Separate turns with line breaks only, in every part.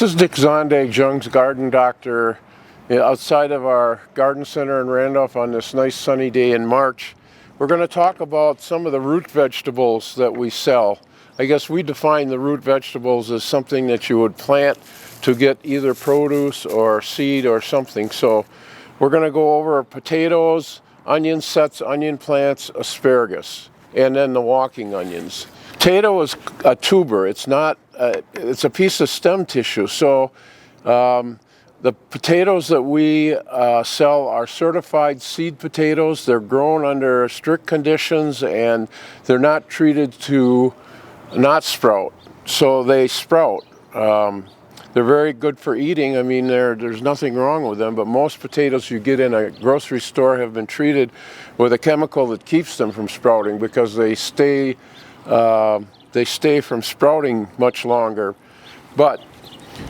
is Dick Zondag, Jung's garden doctor, outside of our garden center in Randolph on this nice sunny day in March. We're going to talk about some of the root vegetables that we sell. I guess we define the root vegetables as something that you would plant to get either produce or seed or something. So we're going to go over potatoes, onion sets, onion plants, asparagus, and then the walking onions. Potato is a tuber. It's not. It's a piece of stem tissue. So the potatoes that we sell are certified seed potatoes. They're grown under strict conditions, and they're not treated to not sprout. So they sprout. They're very good for eating. I mean, there's nothing wrong with them, but most potatoes you get in a grocery store have been treated with a chemical that keeps them from sprouting because they stay from sprouting much longer. But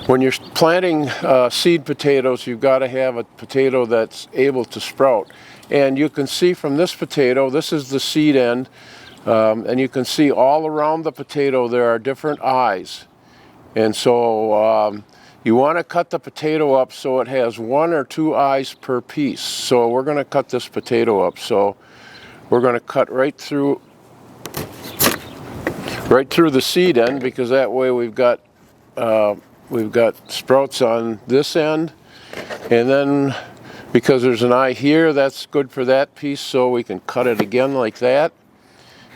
when you're planting seed potatoes, you've got to have a potato that's able to sprout. And you can see from this potato, this is the seed end, and you can see all around the potato there are different eyes. And so you want to cut the potato up so it has 1 or 2 eyes per piece. So we're going to cut this potato up. So we're going to cut right through the seed end, because that way we've got sprouts on this end, and then because there's an eye here, that's good for that piece, so we can cut it again like that.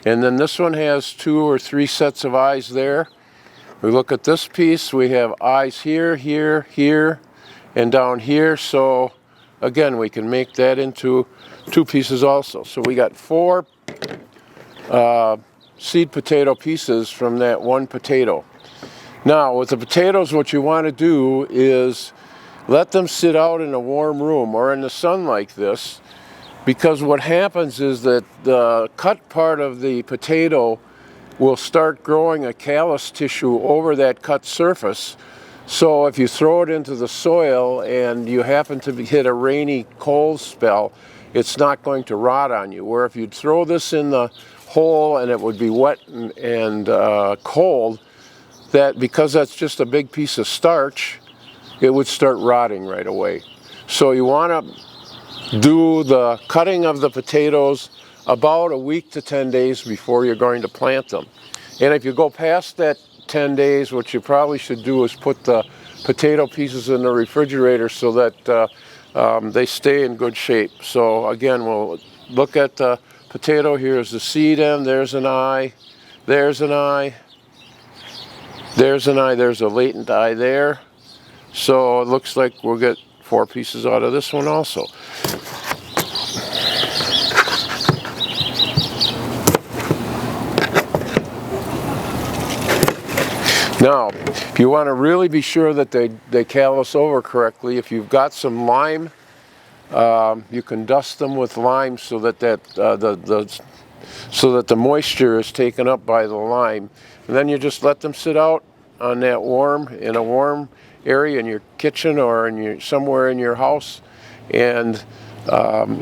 And then this one has 2 or 3 sets of eyes there. We look at this piece, we have eyes here, here, here, and down here. So again, we can make that into 2 pieces also. So we got 4 seed potato pieces from that one potato. Now with the potatoes, what you want to do is let them sit out in a warm room or in the sun like this, because what happens is that the cut part of the potato will start growing a callus tissue over that cut surface. So if you throw it into the soil and you happen to hit a rainy, cold spell, it's not going to rot on you. Where if you'd throw this in the hole and it would be wet and cold, that because that's just a big piece of starch, it would start rotting right away. So you want to do the cutting of the potatoes about a week to 10 days before you're going to plant them. And if you go past that 10 days, what you probably should do is put the potato pieces in the refrigerator so that they stay in good shape. So again, we'll look at the potato. Here's the seed end, there's an eye, there's an eye, there's an eye, there's a latent eye there. So it looks like we'll get 4 pieces out of this one also. Now, if you want to really be sure that they callus over correctly, if you've got some lime, you can dust them with lime so that the moisture is taken up by the lime, and then you just let them sit out on that in a warm area in your kitchen or somewhere in your house, and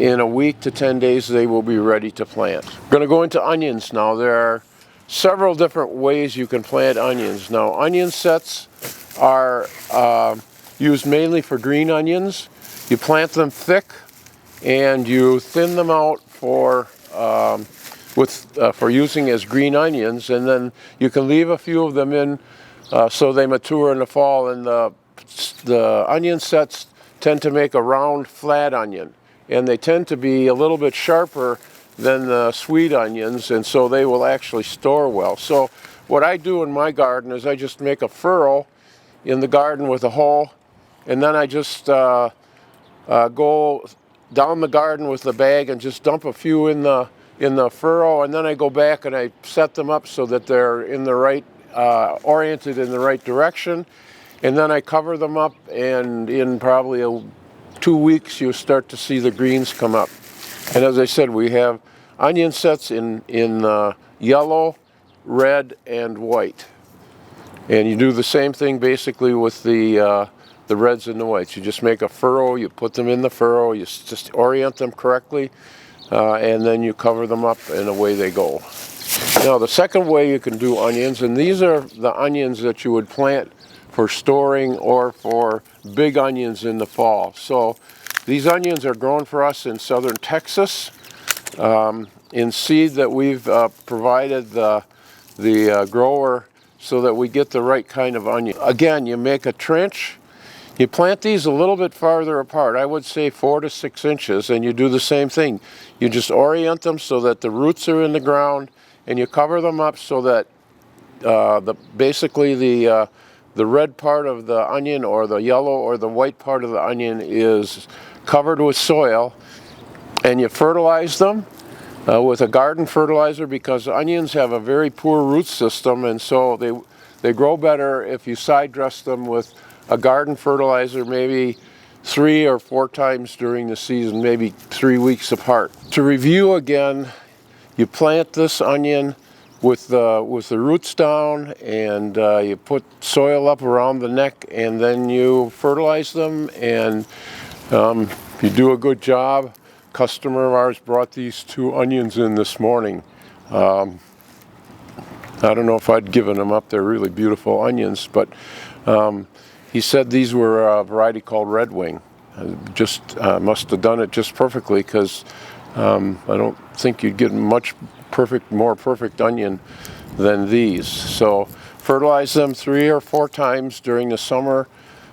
in a week to 10 days they will be ready to plant. We're going to go into onions now. There are several different ways you can plant onions. Now, onion sets are used mainly for green onions. You plant them thick and you thin them out for using as green onions, and then you can leave a few of them in so they mature in the fall. And the onion sets tend to make a round, flat onion, and they tend to be a little bit sharper than the sweet onions, and so they will actually store well. So what I do in my garden is I just make a furrow in the garden with a hole, and then I just go down the garden with the bag and just dump a few in the furrow, and then I go back and I set them up so that they're in the right oriented in the right direction, and then I cover them up, and in probably 2 weeks you'll start to see the greens come up. And as I said, we have onion sets in yellow, red, and white. And you do the same thing basically with the reds and the whites. You just make a furrow, you put them in the furrow, you just orient them correctly, and then you cover them up and away they go. Now the second way you can do onions, and these are the onions that you would plant for storing or for big onions in the fall. So these onions are grown for us in southern Texas in seed that we've provided the grower so that we get the right kind of onion. Again, you make a trench. You plant these a little bit farther apart, I would say 4 to 6 inches, and you do the same thing. You just orient them so that the roots are in the ground, and you cover them up so that basically the red part of the onion or the yellow or the white part of the onion is covered with soil, and you fertilize them with a garden fertilizer, because onions have a very poor root system, and so they grow better if you side dress them with a garden fertilizer maybe 3 or 4 times during the season, maybe 3 weeks apart. To review again, you plant this onion with the roots down, and you put soil up around the neck, and then you fertilize them, and you do a good job. A customer of ours brought these 2 onions in this morning. I don't know if I'd given them up. They're really beautiful onions, but he said these were a variety called Red Wing. Just must have done it just perfectly, because I don't think you'd get much more perfect onion than these. So fertilize them 3 or 4 times during the summer,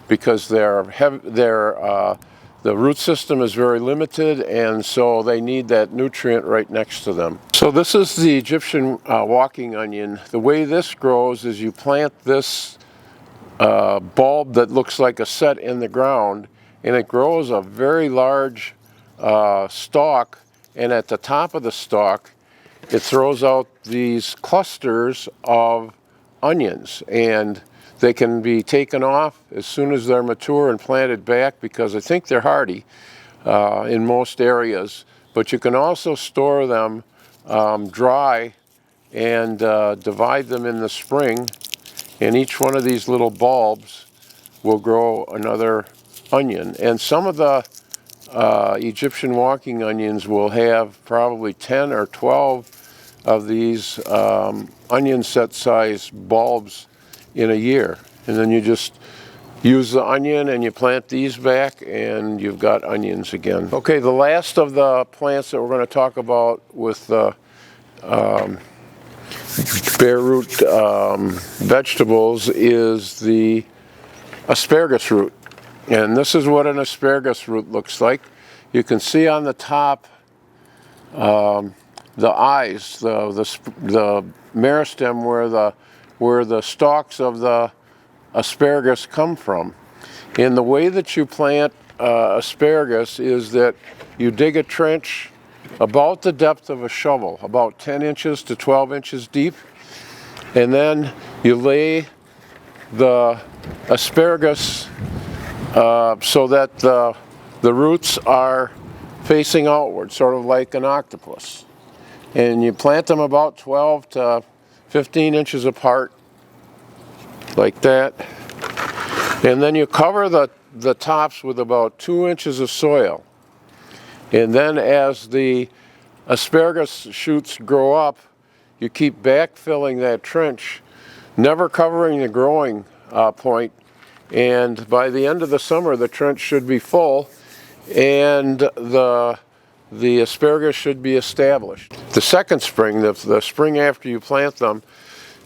because the root system is very limited, and so they need that nutrient right next to them. So this is the Egyptian walking onion. The way this grows is you plant this bulb that looks like a set in the ground, and it grows a very large stalk, and at the top of the stalk it throws out these clusters of onions, and they can be taken off as soon as they're mature and planted back, because I think they're hardy in most areas. But you can also store them dry and divide them in the spring, and each one of these little bulbs will grow another onion. And some of the Egyptian walking onions will have probably 10 or 12 of these onion set size bulbs in a year. And then you just use the onion and you plant these back, and you've got onions again. Okay, the last of the plants that we're going to talk about with bare root vegetables is the asparagus root. And this is what an asparagus root looks like. You can see on the top the eyes, the meristem where the stalks of the asparagus come from. And the way that you plant asparagus is that you dig a trench about the depth of a shovel, about 10 inches to 12 inches deep, and then you lay the asparagus so that the roots are facing outward, sort of like an octopus. And you plant them about 12 to 15 inches apart, like that. And then you cover the tops with about 2 inches of soil. And then as the asparagus shoots grow up, you keep backfilling that trench, never covering the growing point. And by the end of the summer, the trench should be full, and the asparagus should be established. The second spring, the spring after you plant them,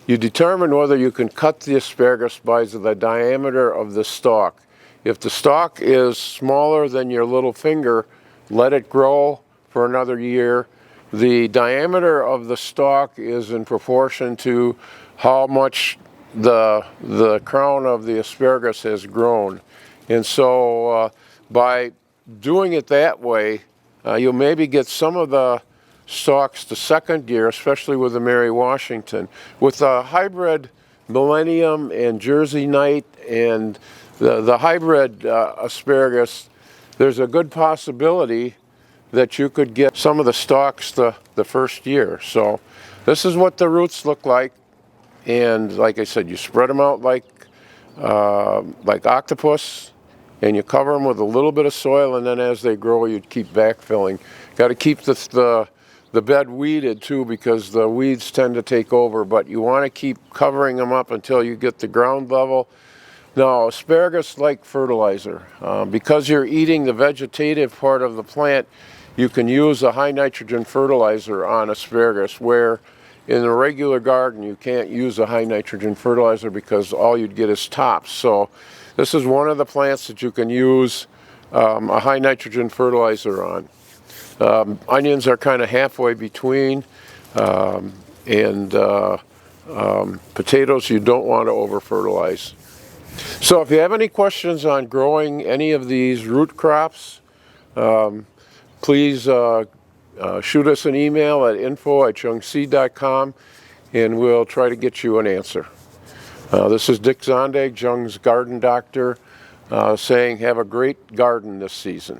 you determine whether you can cut the asparagus by the diameter of the stalk. If the stalk is smaller than your little finger, let it grow for another year. The diameter of the stalk is in proportion to how much the crown of the asparagus has grown. And so by doing it that way, you'll maybe get some of the stalks the second year, especially with the Mary Washington. With the hybrid Millennium and Jersey Night and the hybrid asparagus, there's a good possibility that you could get some of the stalks the first year. So this is what the roots look like. And like I said, you spread them out like octopus, and you cover them with a little bit of soil, and then as they grow, you keep backfilling. Got to keep the bed weeded too, because the weeds tend to take over, but you want to keep covering them up until you get the ground level. Now, asparagus like fertilizer. Because you're eating the vegetative part of the plant, you can use a high nitrogen fertilizer on asparagus, where in a regular garden you can't use a high nitrogen fertilizer because all you'd get is tops. So this is one of the plants that you can use a high nitrogen fertilizer on. Onions are kind of halfway between, and potatoes you don't want to over fertilize. So if you have any questions on growing any of these root crops, please shoot us an email at info@jungseed.com, and we'll try to get you an answer. This is Dick Zondag, Jung's garden doctor, saying have a great garden this season.